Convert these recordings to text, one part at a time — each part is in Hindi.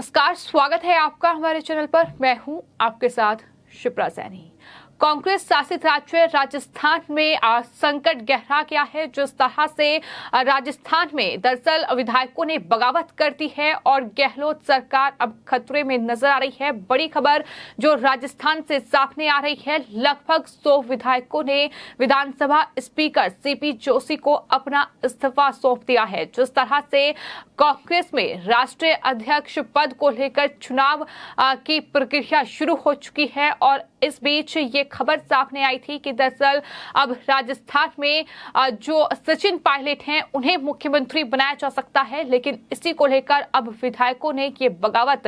नमस्कार, स्वागत है आपका हमारे चैनल पर। मैं हूं आपके साथ शिप्रा सैनी। कांग्रेस शासित राज्य राजस्थान में संकट गहरा गया है। जिस तरह से राजस्थान में दरअसल विधायकों ने बगावत कर दी है और गहलोत सरकार अब खतरे में नजर आ रही है। बड़ी खबर जो राजस्थान से सामने आ रही है, लगभग 100 विधायकों ने विधानसभा स्पीकर सीपी जोशी को अपना इस्तीफा सौंप दिया है। जिस तरह से कांग्रेस में राष्ट्रीय अध्यक्ष पद को लेकर चुनाव की प्रक्रिया शुरू हो चुकी है और इस बीच ये खबर सामने आई थी कि दरअसल अब राजस्थान में जो सचिन पायलट हैं उन्हें मुख्यमंत्री बनाया जा सकता है। लेकिन इसी को लेकर अब विधायकों ने ये बगावत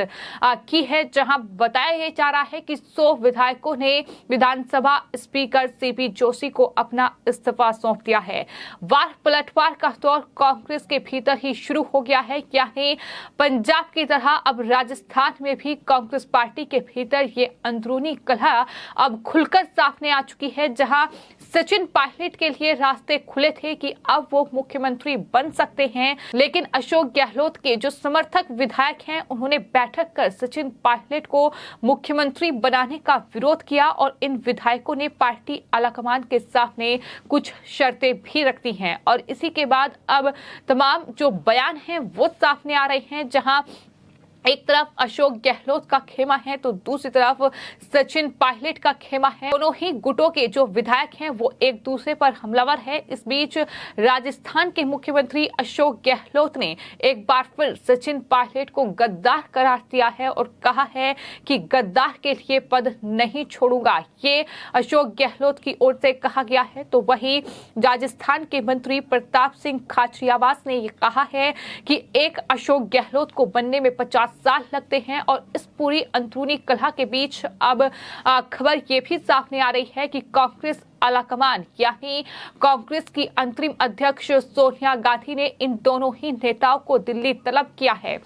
की है, जहां बताया जा रहा है कि 100 विधायकों ने विधानसभा स्पीकर सीपी जोशी को अपना इस्तीफा सौंप दिया है। वार पलटवार का दौर कांग्रेस के भीतर ही शुरू हो गया है। यानी पंजाब की तरह अब राजस्थान में भी कांग्रेस पार्टी के भीतर ये अंदरूनी कलह अब खुलकर सामने आ चुकी है, जहां सचिन पायलट के लिए रास्ते खुले थे कि अब वो मुख्यमंत्री बन सकते हैं। लेकिन अशोक गहलोत के जो समर्थक विधायक हैं उन्होंने बैठक कर सचिन पायलट को मुख्यमंत्री बनाने का विरोध किया और इन विधायकों ने पार्टी आलाकमान के सामने कुछ शर्तें भी रखती हैं। और इसी के बाद अब तमाम जो बयान हैं वो सामने आ रहे हैं, जहां एक तरफ अशोक गहलोत का खेमा है तो दूसरी तरफ सचिन पायलट का खेमा है। दोनों ही गुटों के जो विधायक हैं वो एक दूसरे पर हमलावर है। इस बीच राजस्थान के मुख्यमंत्री अशोक गहलोत ने एक बार फिर सचिन पायलट को गद्दार करार दिया है और कहा है कि गद्दार के लिए पद नहीं छोड़ूंगा। ये अशोक गहलोत की ओर से कहा गया है। तो वहीं राजस्थान के मंत्री प्रताप सिंह खाचरियावास ने ये कहा है कि एक अशोक गहलोत को बनने में 50 साल लगते हैं। और इस पूरी अंदरूनी कलह के बीच अब खबर ये भी सामने आ रही है कि कांग्रेस आलाकमान यानी कांग्रेस की अंतरिम अध्यक्ष सोनिया गांधी ने इन दोनों ही नेताओं को दिल्ली तलब किया है।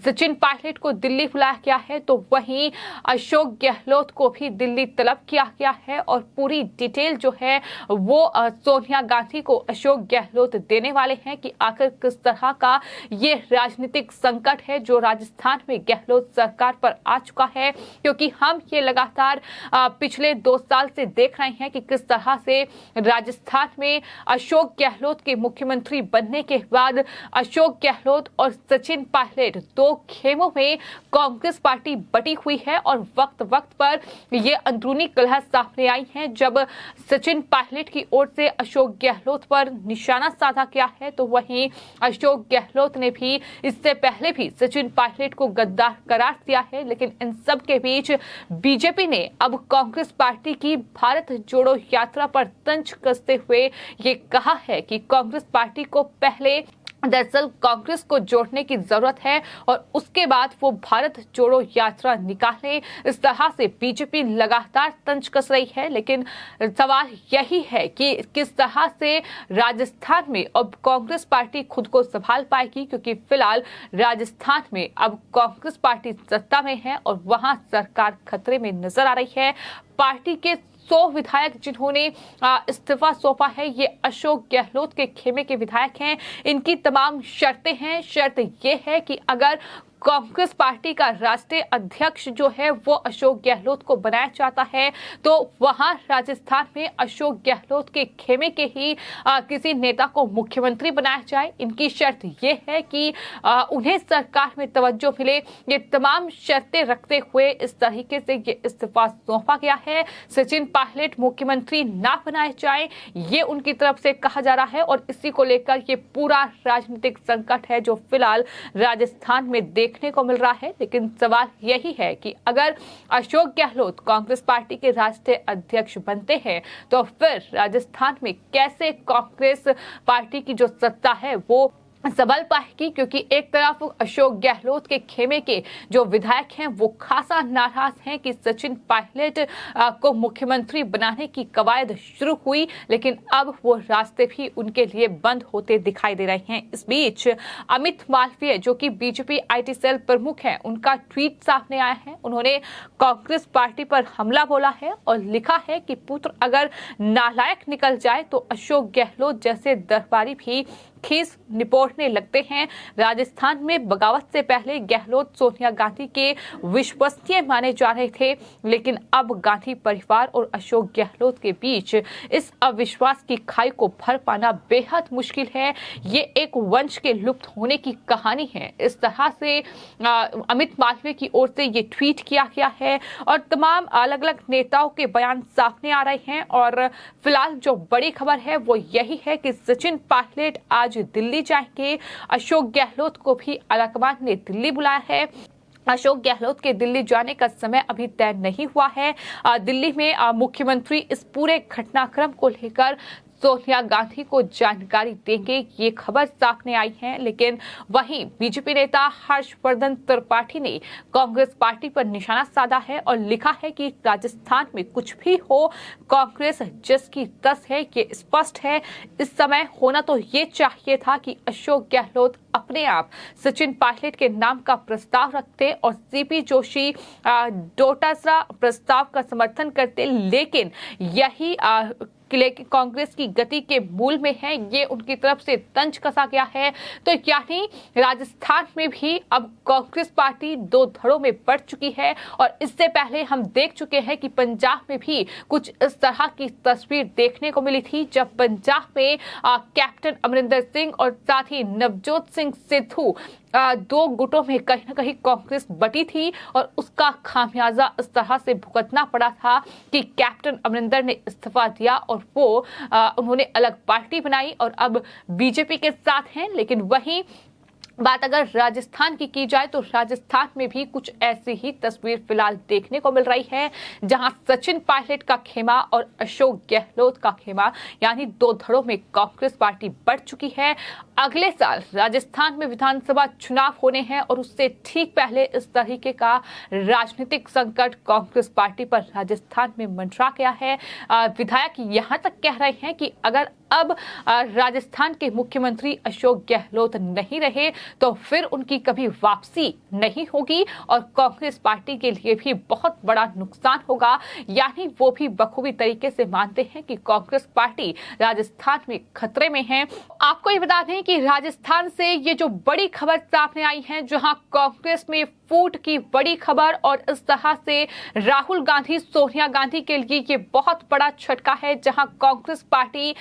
सचिन पायलट को दिल्ली बुलाया गया है तो वहीं अशोक गहलोत को भी दिल्ली तलब किया गया है और पूरी डिटेल जो है वो सोनिया गांधी को अशोक गहलोत देने वाले हैं कि आखिर किस तरह का ये राजनीतिक संकट है जो राजस्थान में गहलोत सरकार पर आ चुका है। क्योंकि हम ये लगातार पिछले 2 साल से देख रहे हैं कि किस तरह से राजस्थान में अशोक गहलोत के मुख्यमंत्री बनने के बाद अशोक गहलोत और सचिन पायलट दो खेमों में कांग्रेस पार्टी बटी हुई है और वक्त वक्त पर ये अंदरूनी कलह सामने आई है। जब सचिन पायलट की ओर से अशोक गहलोत पर निशाना साधा गया है तो वहीं अशोक गहलोत ने भी इससे पहले भी सचिन पायलट को गद्दार करार दिया है। लेकिन इन सब के बीच बीजेपी ने अब कांग्रेस पार्टी की भारत जोड़ो यात्रा पर तंज कसते हुए ये कहा है कि कांग्रेस पार्टी को पहले दरअसल कांग्रेस को जोड़ने की जरूरत है और उसके बाद वो भारत जोड़ो यात्रा निकाले। इस तरह से बीजेपी लगातार तंज कस रही है। लेकिन सवाल यही है कि किस तरह से राजस्थान में अब कांग्रेस पार्टी खुद को संभाल पाएगी, क्योंकि फिलहाल राजस्थान में अब कांग्रेस पार्टी सत्ता में है और वहां सरकार खतरे में नजर आ रही है। पार्टी के 100 विधायक जिन्होंने इस्तीफा सौंपा है ये अशोक गहलोत के खेमे के विधायक हैं। इनकी तमाम शर्तें हैं। शर्त ये है कि अगर कांग्रेस पार्टी का राष्ट्रीय अध्यक्ष जो है वो अशोक गहलोत को बनाया जाता है तो वहां राजस्थान में अशोक गहलोत के खेमे के ही किसी नेता को मुख्यमंत्री बनाया जाए। इनकी शर्त ये है कि उन्हें सरकार में तवज्जो मिले। ये तमाम शर्तें रखते हुए इस तरीके से ये इस्तीफा सौंपा गया है। सचिन पायलट मुख्यमंत्री ना बनाए जाए ये उनकी तरफ से कहा जा रहा है और इसी को लेकर ये पूरा राजनीतिक संकट है जो फिलहाल राजस्थान में देखने को मिल रहा है। लेकिन सवाल यही है कि अगर अशोक गहलोत कांग्रेस पार्टी के राष्ट्रीय अध्यक्ष बनते हैं तो फिर राजस्थान में कैसे कांग्रेस पार्टी की जो सत्ता है वो संभल पाएगी। क्योंकि एक तरफ अशोक गहलोत के खेमे के जो विधायक हैं वो खासा नाराज हैं कि सचिन पायलट को मुख्यमंत्री बनाने की कवायद शुरू हुई, लेकिन अब वो रास्ते भी उनके लिए बंद होते दिखाई दे रहे हैं। इस बीच अमित मालवीय जो कि बीजेपी आईटी सेल प्रमुख हैं, उनका ट्वीट सामने आया है। उन्होंने कांग्रेस पार्टी पर हमला बोला है और लिखा है कि पुत्र अगर नालायक निकल जाए तो अशोक गहलोत जैसे दरबारी भी खीस निपोड़ने लगते हैं। राजस्थान में बगावत से पहले गहलोत सोनिया गांधी के विश्वसनीय माने जा रहे थे, लेकिन अब गांधी परिवार और अशोक गहलोत के बीच इस अविश्वास की खाई को भर पाना बेहद मुश्किल है। ये एक वंश के लुप्त होने की कहानी है। इस तरह से अमित मालवीय की ओर से ये ट्वीट किया गया है और तमाम अलग अलग नेताओं के बयान सामने आ रहे हैं। और फिलहाल जो बड़ी खबर है वो यही है कि सचिन पायलट आज दिल्ली जाएंगे। अशोक गहलोत को भी आलाकमान ने दिल्ली बुलाया है। अशोक गहलोत के दिल्ली जाने का समय अभी तय नहीं हुआ है। दिल्ली में मुख्यमंत्री इस पूरे घटनाक्रम को लेकर सोनिया गांधी को जानकारी देंगे, ये खबर सामने आई है। लेकिन वहीं बीजेपी नेता हर्षवर्धन त्रिपाठी ने कांग्रेस पार्टी पर निशाना साधा है और लिखा है कि राजस्थान में कुछ भी हो, कांग्रेस जस की तस है। ये स्पष्ट है। इस समय होना तो ये चाहिए था कि अशोक गहलोत अपने आप सचिन पायलट के नाम का प्रस्ताव रखते और सीपी जोशी डोटासरा प्रस्ताव का समर्थन करते, लेकिन यही कांग्रेस की गति के मूल में है। ये उनकी तरफ से तंज कसा गया है। तो यानी राजस्थान में भी अब कांग्रेस पार्टी दो धड़ों में बढ़ चुकी है। और इससे पहले हम देख चुके हैं कि पंजाब में भी कुछ इस तरह की तस्वीर देखने को मिली थी, जब पंजाब में कैप्टन अमरिंदर सिंह और साथ ही नवजोत सिंह सिद्धू दो गुटों में कहीं ना कहीं कांग्रेस बटी थी और उसका खामियाजा इस तरह से भुगतना पड़ा था कि कैप्टन अमरिंदर ने इस्तीफा दिया और वो उन्होंने अलग पार्टी बनाई और अब बीजेपी के साथ हैं। लेकिन वहीं बात अगर राजस्थान की जाए तो राजस्थान में भी कुछ ऐसी ही तस्वीर फिलहाल देखने को मिल रही है, जहां सचिन पायलट का खेमा और अशोक गहलोत का खेमा यानी दो धड़ों में कांग्रेस पार्टी बढ़ चुकी है। अगले साल राजस्थान में विधानसभा चुनाव होने हैं और उससे ठीक पहले इस तरीके का राजनीतिक संकट कांग्रेस पार्टी पर राजस्थान में मंडरा गया है। विधायक यहां तक कह रहे हैं कि अगर अब राजस्थान के मुख्यमंत्री अशोक गहलोत नहीं रहे तो फिर उनकी कभी वापसी नहीं होगी और कांग्रेस पार्टी के लिए भी बहुत बड़ा नुकसान होगा। यानी वो भी बखूबी तरीके से मानते हैं कि कांग्रेस पार्टी राजस्थान में खतरे में है। आपको ये बता दें कि राजस्थान से ये जो बड़ी खबर सामने आई है, जहां कांग्रेस में फूट की बड़ी खबर और इस तरह से राहुल गांधी सोनिया गांधी के लिए ये बहुत बड़ा झटका है, जहां कांग्रेस पार्टी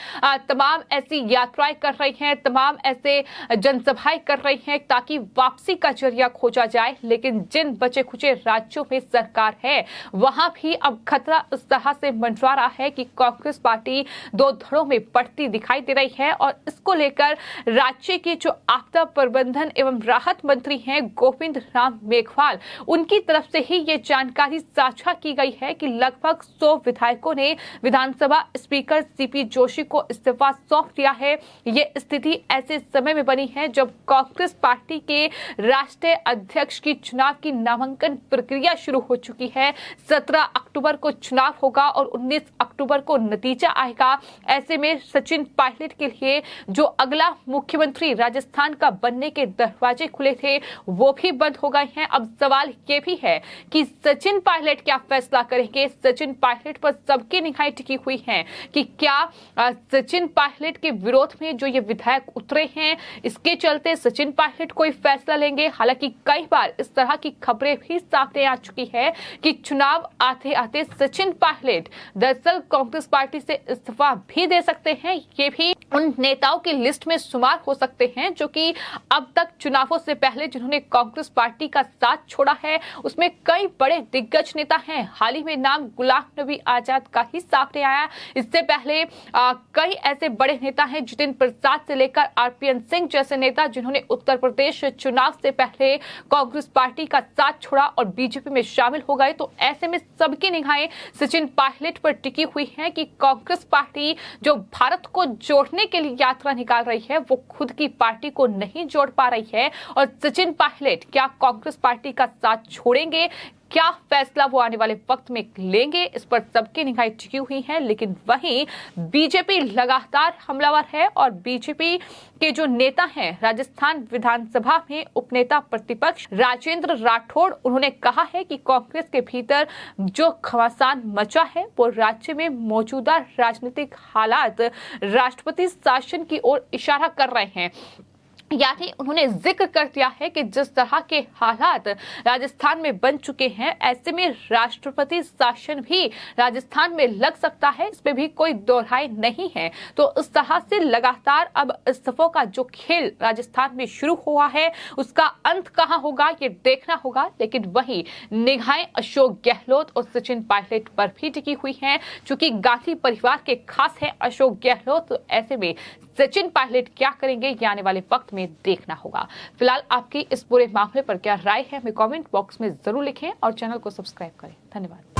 तमाम ऐसी यात्राएं कर रही हैं, तमाम ऐसे जनसभाएं कर रही हैं ताकि वापसी का जरिया खोजा जाए। लेकिन जिन बचे खुचे राज्यों में सरकार है वहां भी अब खतरा इस तरह से मंडरा रहा है कि कांग्रेस पार्टी दो धड़ों में बढ़ती दिखाई दे रही है। और इसको लेकर राज्य के जो आपदा प्रबंधन एवं राहत मंत्री हैं गोविंद राम मेघवाल, उनकी तरफ से ही ये जानकारी साझा की गई है कि लगभग 100 विधायकों ने विधानसभा स्पीकर सीपी जोशी को इस्तीफा सौंप दिया है। ये स्थिति ऐसे समय में बनी है जब कांग्रेस पार्टी के राष्ट्रीय अध्यक्ष की चुनाव की नामांकन प्रक्रिया शुरू हो चुकी है। 17 अक्टूबर को चुनाव होगा और 19 अक्टूबर को नतीजा आएगा। ऐसे में सचिन पायलट के लिए जो अगला मुख्यमंत्री राजस्थान का बनने के दरवाजे खुले थे वो भी बंद हो गए हैं। अब सवाल ये भी है कि सचिन पायलट क्या फैसला करेंगे। सचिन पायलट पर सबकी निगाहें टिकी हुई हैं कि क्या सचिन पायलट के विरोध में जो ये विधायक उतरे हैं इसके चलते सचिन पायलट कोई फैसला लेंगे। हालांकि कई बार इस तरह की खबरें भी सामने आ चुकी है कि चुनाव आते आते सचिन पायलट दरअसल कांग्रेस पार्टी से इस्तीफा भी दे सकते हैं। ये भी उन नेताओं की लिस्ट में शुमार हो सकते हैं जो कि अब तक चुनावों से पहले जिन्होंने कांग्रेस पार्टी का साथ छोड़ा है उसमें कई बड़े दिग्गज नेता हैं। हाल ही में नाम गुलाम नबी आजाद का ही सामने आया। इससे पहले कई ऐसे बड़े नेता हैं, जितिन प्रसाद से लेकर आरपीएन सिंह जैसे नेता जिन्होंने उत्तर प्रदेश चुनाव से पहले कांग्रेस पार्टी का साथ छोड़ा और बीजेपी में शामिल हो गए। तो ऐसे में सबकी निगाहें सचिन पायलट पर टिकी हुई हैं कि कांग्रेस पार्टी जो भारत को जोड़ने के लिए यात्रा निकाल रही है वो खुद की पार्टी को नहीं जोड़ पा रही है। और सचिन पायलट क्या कांग्रेस पार्टी का साथ छोड़ेंगे, क्या फैसला वो आने वाले वक्त में लेंगे, इस पर सबकी निगाहें टिकी हुई हैं। लेकिन वहीं बीजेपी लगातार हमलावर है और बीजेपी के जो नेता हैं राजस्थान विधानसभा में उपनेता प्रतिपक्ष राजेंद्र राठौड़, उन्होंने कहा है कि कांग्रेस के भीतर जो घमासान मचा है वो राज्य में मौजूदा राजनीतिक हालात राष्ट्रपति शासन की ओर इशारा कर रहे हैं। यानी उन्होंने जिक्र कर दिया है कि जिस तरह के हालात राजस्थान में बन चुके हैं, ऐसे में राष्ट्रपति शासन भी राजस्थान में लग सकता है, इसमें भी कोई दोहराई नहीं है। तो इस तरह से लगातार अब इस्तीफों का जो खेल राजस्थान में शुरू हुआ है उसका अंत कहां होगा ये देखना होगा। लेकिन वहीं निगाहें अशोक गहलोत और सचिन पायलट पर भी टिकी हुई हैं, चूंकि गांधी परिवार के खास है अशोक गहलोत। तो ऐसे में सचिन पायलट क्या करेंगे ये आने वाले वक्त में देखना होगा। फिलहाल आपकी इस पूरे मामले पर क्या राय है हमें कमेंट बॉक्स में जरूर लिखें और चैनल को सब्सक्राइब करें। धन्यवाद।